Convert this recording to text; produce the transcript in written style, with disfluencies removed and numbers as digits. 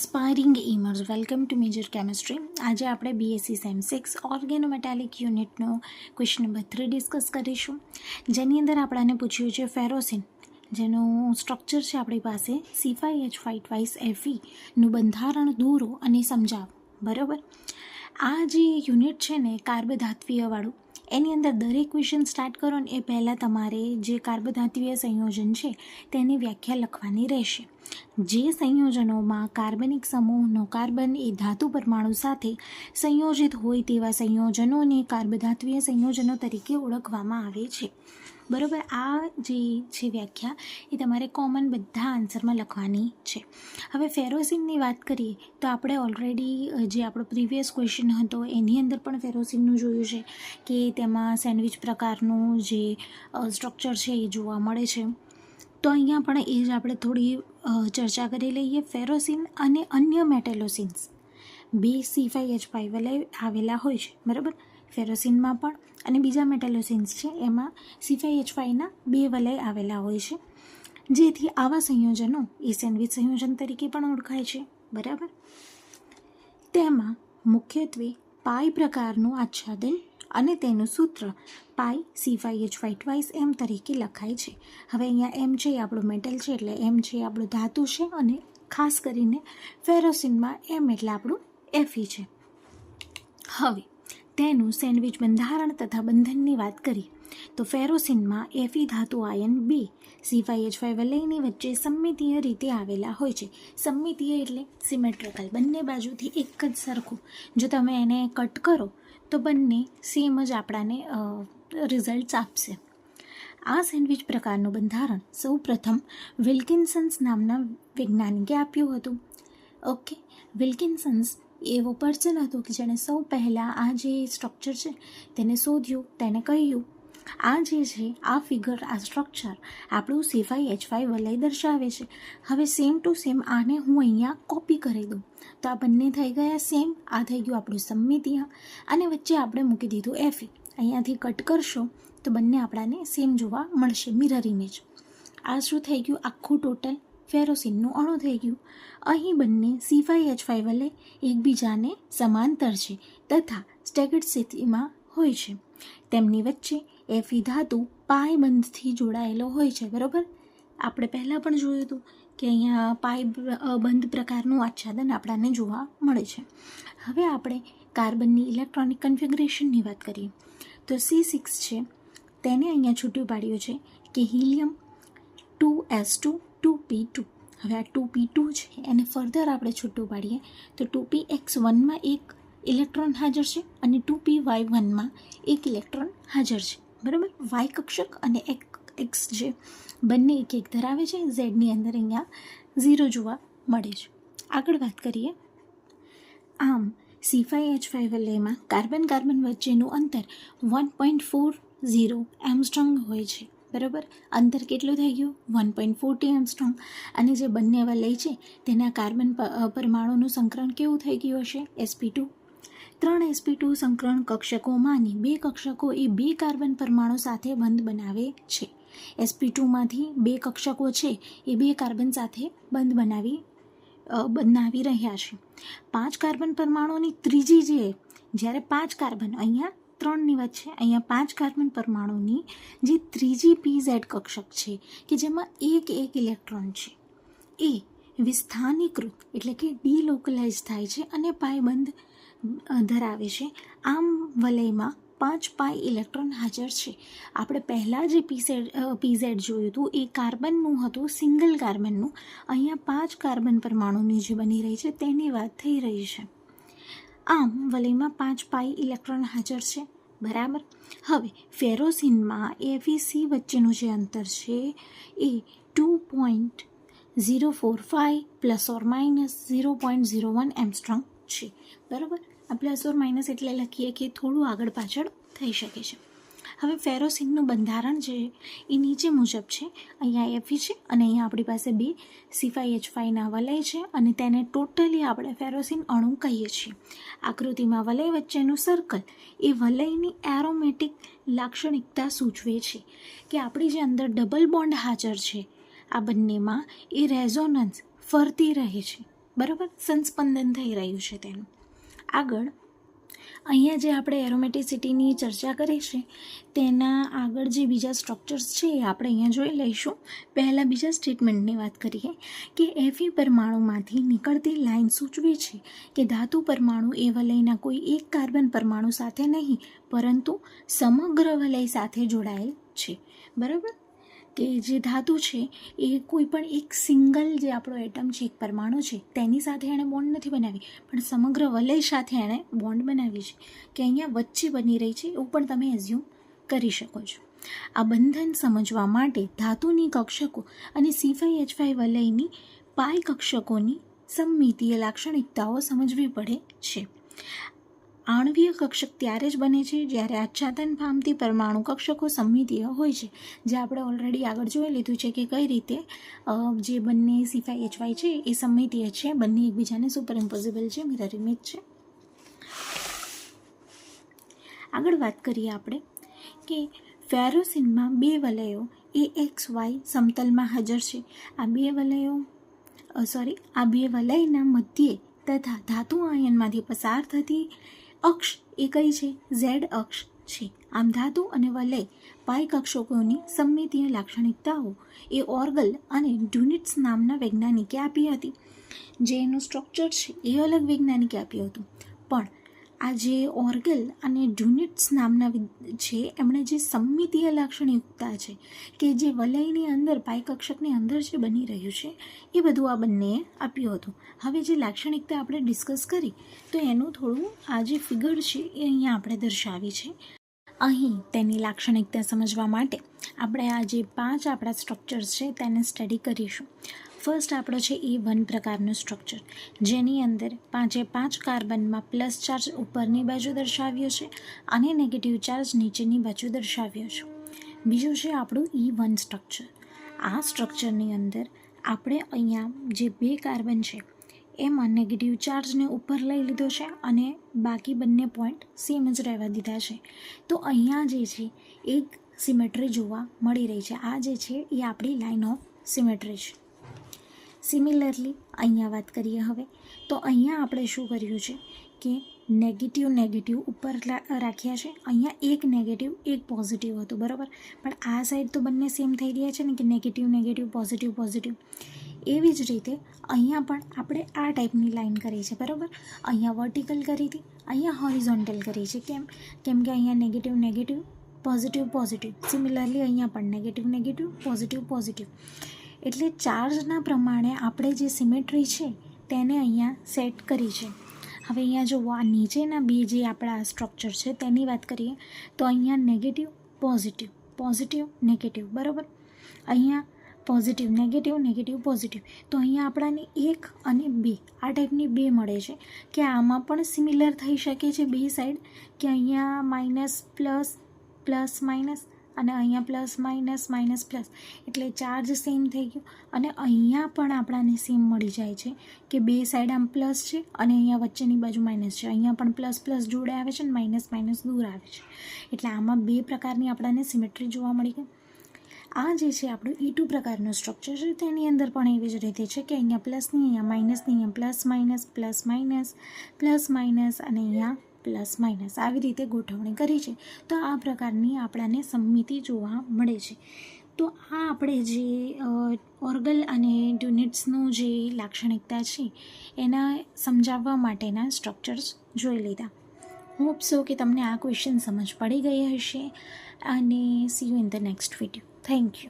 Aspiring ઇમર્સ welcome to major chemistry. આજે આપણે BSc સેમ 6 ઓર્ગેનોમેટાલિક યુનિટનો ક્વેશ્ચન નંબર 3 ડિસ્કસ કરીશું, જેની અંદર આપણને પૂછ્યું છે ફેરોસિન, જેનું સ્ટ્રક્ચર છે આપણી પાસે C5H5 નું બંધારણ દોરો અને સમજાવો. બરાબર, આ જે યુનિટ છે ને કાર્બધાત્વીયવાળું, એની અંદર દરેક ક્વેશ્ચન સ્ટાર્ટ કરો ને એ પહેલાં તમારે જે કાર્બધાત્વીય સંયોજન છે તેની વ્યાખ્યા લખવાની રહેશે. જે સંયોજનોમાં કાર્બનિક સમૂહનો કાર્બન એ ધાતુ પરમાણુ સાથે સંયોજિત હોય તેવા સંયોજનોને કાર્બધાત્વીય સંયોજનો તરીકે ઓળખવામાં આવે છે. બરાબર, આ જે છે વ્યાખ્યા એ તમારે કોમન બધા આન્સરમાં લખવાની છે. હવે ફેરોસિનની વાત કરીએ તો આપણે ઓલરેડી જે આપણો પ્રીવિયસ ક્વેશ્ચન હતો એની અંદર પણ ફેરોસિનનું જોયું છે કે તેમાં સેન્ડવિચ પ્રકારનું જે સ્ટ્રક્ચર છે એ જોવા મળે છે. તો અહીંયા પણ એ જ આપણે થોડી ચર્ચા કરી લઈએ. ફેરોસિન અને અન્ય મેટેલોસિન્સ બે C5H5 વલય આવેલા હોય છે. બરાબર, ફેરોસિનમાં પણ અને બીજા મેટેલોસિન્સ છે એમાં C5H5ના બે વલય આવેલા હોય છે, જેથી આવા સંયોજનો એ સેન્ડવિચ સંયોજન તરીકે પણ ઓળખાય છે. બરાબર, તેમાં મુખ્યત્વે પાઈ પ્રકારનું આચ્છાદન અને તેનું સૂત્ર પાઈ C5H5 તરીકે લખાય છે. હવે અહીંયા M છે આપણું મેટલ છે, એટલે M છે આપણું ધાતુ છે, અને ખાસ કરીને ફેરોસિનમાં M એટલે આપણું Fe છે. હવે તેનું સેન્ડવિચ બંધારણ તથા બંધનની વાત કરીએ તો ફેરોસિનમાં Fe ધાતુ આયન બે C5H5 વલયની વચ્ચે સમમિતીય રીતે આવેલા હોય છે. સમમિતીય એટલે સિમેટ્રિકલ, બંને બાજુથી એક જ સરખું. જો તમે એને કટ કરો તો બંને સેમ જ આપણાને રિઝલ્ટ્સ આપશે. આ સેન્ડવિચ પ્રકારનું બંધારણ સૌ પ્રથમ વિલ્કિન્સન્સ નામના વૈજ્ઞાનિકે આપ્યું હતું. ઓકે, વિલ્કિન્સન્સ એવો પર્સન હતો કે જેણે સૌ પહેલાં આ જે સ્ટ્રક્ચર છે તેને શોધ્યું, તેને કહ્યું આ જે છે આ ફિગર, આ સ્ટ્રક્ચર આપણું C5H5 વલય દર્શાવે છે. હવે સેમ ટુ સેમ આને હું અહીંયા કોપી કરી દઉં તો આ બંને થઈ ગયા સેમ. આ થઈ ગયું આપણું સમમિતીય, અને વચ્ચે આપણે મૂકી દીધું Fe. અહીંયાથી કટ કરશો તો બંને આપણાને સેમ જોવા મળશે, મિરર ઇમેજ. આ શું થઈ ગયું, આખું ટોટલ ફેરોસિનનું અણુ થઈ ગયું. અહીં બંને C5H5 વલય એકબીજાને સમાંતર છે તથા સ્ટેગર્ડ સ્થિતિમાં હોય છે. તેમની વચ્ચે Fe ધાતુ પાઈ બંધથી જોડાયેલો હોય છે. બરાબર, આપણે પહેલાં પણ જોયું હતું કે અહીંયા પાઈ બંધ પ્રકારનું આચ્છાદન આપણને જોવા મળે છે. હવે આપણે કાર્બનની ઇલેક્ટ્રોનિક કન્ફિગરેશનની વાત કરીએ તો C6 છે, તેને અહીંયા છૂટું પાડ્યું છે કે હિલિયમ 2s2 2p2. હવે આ 2p2 છે એને ફર્ધર આપણે છૂટું પાડીએ તો 2px1માં એક ઇલેક્ટ્રોન હાજર છે અને 2py1માં એક ઇલેક્ટ્રોન હાજર છે. બરાબર, વાય કક્ષક અને એક્સ જે બંને એક એક ધરાવે છે. ઝેડની અંદર અહીંયા 0 જોવા મળે છે. આગળ વાત કરીએ, આમ C5H5 વલયમાં કાર્બન કાર્બન વચ્ચેનું અંતર 1.40 એમસ્ટ્રોંગ હોય છે. બરાબર, અંતર કેટલું થઈ ગયું, 1.40 એમસ્ટ્રોંગ. અને જે બંને વલય છે તેના કાર્બન પરમાણુનું સંકરણ કેવું થઈ ગયું હશે, sp2. 3 sp2 સંકરણ કક્ષકોમાંની બે કક્ષકો એ બે કાર્બન પરમાણુ સાથે બંધ બનાવે છે. sp2માંથી બે કક્ષકો છે એ બે કાર્બન સાથે બંધ બનાવી રહ્યા છે. 5 કાર્બન પરમાણુની ત્રીજી જે જ્યારે 5 કાર્બન, અહીંયા 3ની વચ્ચે અહીંયા 5 કાર્બન પરમાણુની જે ત્રીજી pz કક્ષક છે કે જેમાં એક ઇલેક્ટ્રોન છે એ વિસ્થાનીકૃત એટલે કે ડીલોકલાઇઝ થાય છે અને પાયબંધ ધરાવે છે. આમ વલયમાં 5 પાઈ ઇલેક્ટ્રોન હાજર છે. આપણે પહેલાં જે pz જોયું હતું એ કાર્બનનું હતું, સિંગલ કાર્બનનું. અહીંયા 5 કાર્બન પરમાણુની જે બની રહી છે તેની વાત થઈ રહી છે. આમ વલયમાં 5 પાઈ ઇલેક્ટ્રોન હાજર છે. બરાબર, હવે ફેરોસિનમાં FeC વચ્ચેનું જે અંતર છે એ 2.045 ±0.01 એમસ્ટ્રોંગ છે. બરાબર, આ પ્લસ ઓર માઇનસ એટલે લખીએ કે થોડું આગળ પાછળ થઈ શકે છે. હવે ફેરોસિનનું બંધારણ છે એ નીચે મુજબ છે. અહીંયા Fe છે અને અહીંયા આપણી પાસે બે C5H5ના વલય છે અને તેને ટોટલી આપણે ફેરોસિન અણુ કહીએ છીએ. આકૃતિમાં વલય વચ્ચેનું સર્કલ એ વલયની એરોમેટિક લાક્ષણિકતા સૂચવે છે કે આપણી જે અંદર ડબલ બોન્ડ હાજર છે આ બંનેમાં એ રેઝોનન્સ ફરતી રહે છે. બરાબર, સંસ્પંદન થઈ રહ્યું છે તેનું. આગળ અહીંયા જે આપણે એરોમેટિસિટીની ચર્ચા કરી છે તેના આગળ જે બીજા સ્ટ્રક્ચર્સ છે એ આપણે અહીંયા જોઈ લઈશું. પહેલાં બીજા સ્ટેટમેન્ટની વાત કરીએ કે Fe પરમાણુમાંથી નીકળતી લાઈન સૂચવે છે કે ધાતુ પરમાણુ એ વલયના કોઈ એક કાર્બન પરમાણુ સાથે નહીં પરંતુ સમગ્ર વલય સાથે જોડાયેલ છે. બરાબર, કે જે ધાતુ છે એ કોઈ પણ એક સિંગલ જે આપણો એટમ છે, એક પરમાણુ છે, તેની સાથે એણે બોન્ડ નથી બનાવી પણ સમગ્ર વલય સાથે એણે બોન્ડ બનાવી છે, કે અહીંયા વચ્ચે બની રહી છે એવું પણ તમે એઝ્યુમ કરી શકો છો. આ બંધન સમજવા માટે ધાતુની કક્ષકો અને C5H5 વલયની પાય કક્ષકોની સમમિતીય લાક્ષણિકતાઓ સમજવી પડે છે. આણ્વીય કક્ષક ત્યારે જ બને છે જ્યારે આચ્છાદન પામતી પરમાણુ કક્ષકો સમમિતીય હોય છે, જે આપણે ઓલરેડી આગળ જોઈ લીધું છે કે કઈ રીતે જે બંને C5H5 છે એ સમમિતીય છે, બંને એકબીજાને સુપરઇમ્પોઝિબલ છે, મિરર ઇમેજ છે. આગળ વાત કરીએ આપણે કે ફેરોસિનમાં બે વલયો AXY સમતલમાં હાજર છે. આ બે વલયના મધ્યે તથા ધાતુ આયનમાંથી પસાર થતી અક્ષ એ કઈ છે? Z અક્ષ છે. આમ ધાતુ અને વલય પાય કક્ષકોની સમમિતીય લાક્ષણિકતાઓ એ ઓર્ગલ અને ડ્યુનિટ્સ નામના વૈજ્ઞાનિકે આપી હતી. જે એનું સ્ટ્રક્ચર છે એ અલગ વૈજ્ઞાનિકે આપ્યું હતું, પણ આ જે ઓર્ગલ અને ડ્યુનિટ્સ નામના છે એમણે જે સમમિતીય લાક્ષણિકતા છે કે જે વલયની અંદર પાય કક્ષકની અંદર જે બની રહ્યું છે એ બધું આ બંનેએ આપ્યું હતું. હવે જે લાક્ષણિકતા આપણે ડિસ્કસ કરી તો એનું થોડું આ જે ફિગર છે એ અહીંયા આપણે દર્શાવી છે. અહીં તેની લાક્ષણિકતા સમજવા માટે આપણે આ જે 5 આપણા સ્ટ્રક્ચર્સ છે તેને સ્ટડી કરીશું. ફર્સ્ટ આપણો છે A1 પ્રકારનું સ્ટ્રક્ચર, જેની અંદર 5 કાર્બનમાં પ્લસ ચાર્જ ઉપરની બાજુ દર્શાવ્યો છે અને નેગેટિવ ચાર્જ નીચેની બાજુ દર્શાવ્યો છે. બીજું છે આપણું E1 સ્ટ્રક્ચર. આ સ્ટ્રક્ચરની અંદર આપણે અહીંયા જે 2 કાર્બન છે એમાં નેગેટિવ ચાર્જને ઉપર લઈ લીધો છે અને બાકી બંને પોઈન્ટ સેમ જ રહેવા દીધા છે. તો અહીંયા જે છે એક સિમેટ્રી જોવા મળી રહી છે. આ જે છે એ આપણી લાઇન ઓફ સિમેટ્રી છે. સિમિલરલી અહીંયા વાત કરીએ હવે તો અહીંયા આપણે શું કર્યું છે કે નેગેટિવ ઉપર રાખ્યા છે. અહીંયા એક નેગેટિવ એક પોઝિટિવ હતું, બરાબર, પણ આ સાઈડ તો બંને સેમ થઈ રહ્યા છે ને કે નેગેટિવ પોઝિટિવ. એવી જ રીતે અહીંયા પણ આપણે આ ટાઈપની લાઈન કરી છે, બરાબર. અહીંયા વર્ટિકલ કરી હતી, અહીંયા હોરિઝોન્ટલ કરી છે. કેમ કે અહીંયા નેગેટિવ પોઝિટિવ. સિમિલરલી અહીંયા પણ નેગેટિવ પોઝિટિવ. એટલે ચાર્જના પ્રમાણે આપણે જે સિમેટ્રી છે તેને અહીંયા સેટ કરી છે. હવે અહીંયા જો આ નીચેના બે જે આપણા સ્ટ્રક્ચર છે તેની વાત કરીએ તો અહીંયા નેગેટિવ નેગેટિવ, બરાબર. અહીંયા પોઝિટિવ નેગેટિવ. તો અહીંયા આપણને 1 અને 2 આ ટાઈપની 2 મળે છે કે આમાં પણ સિમિલર થઈ શકે છે બે સાઈડ, કે અહીંયા માઇનસ પ્લસ માઇનસ અને અહીંયા પ્લસ પ્લસ, એટલે ચાર્જ સેમ થઈ ગયો. અને અહીંયા પણ આપણને સેમ મળી જાય છે કે બે સાઈડ આમ પ્લસ છે અને અહીંયા વચ્ચેની બાજુ માઇનસ છે. અહીંયા પણ પ્લસ જોડે આવે છે અને માઇનસ દૂર આવે છે. એટલે આમાં 2 પ્રકારની આપણને સિમેટ્રી જોવા મળી ગઈ. આ જે છે આપણું E2 પ્રકારનું સ્ટ્રક્ચર છે તેની અંદર પણ એવી જ રીતે છે કે અહીંયા પ્લસની, અહીંયા માઇનસની, અહીંયા પ્લસ માઇનસ અને અહીંયા પ્લસ માઇનસ, આવી રીતે ગોઠવણી કરી છે. તો આ પ્રકારની આપણને સમમિતિ જોવા મળે છે. તો આ આપણે જે ઓર્ગલ અને ડ્યુનિટ્સનું જે લાક્ષણિકતા છે એના સમજાવવા માટેના સ્ટ્રક્ચર્સ જોઈ લીધા. હોપ સો કે તમને આ ક્વેશ્ચન સમજ પડી ગઈ હશે અને C you in the next video. Thank you.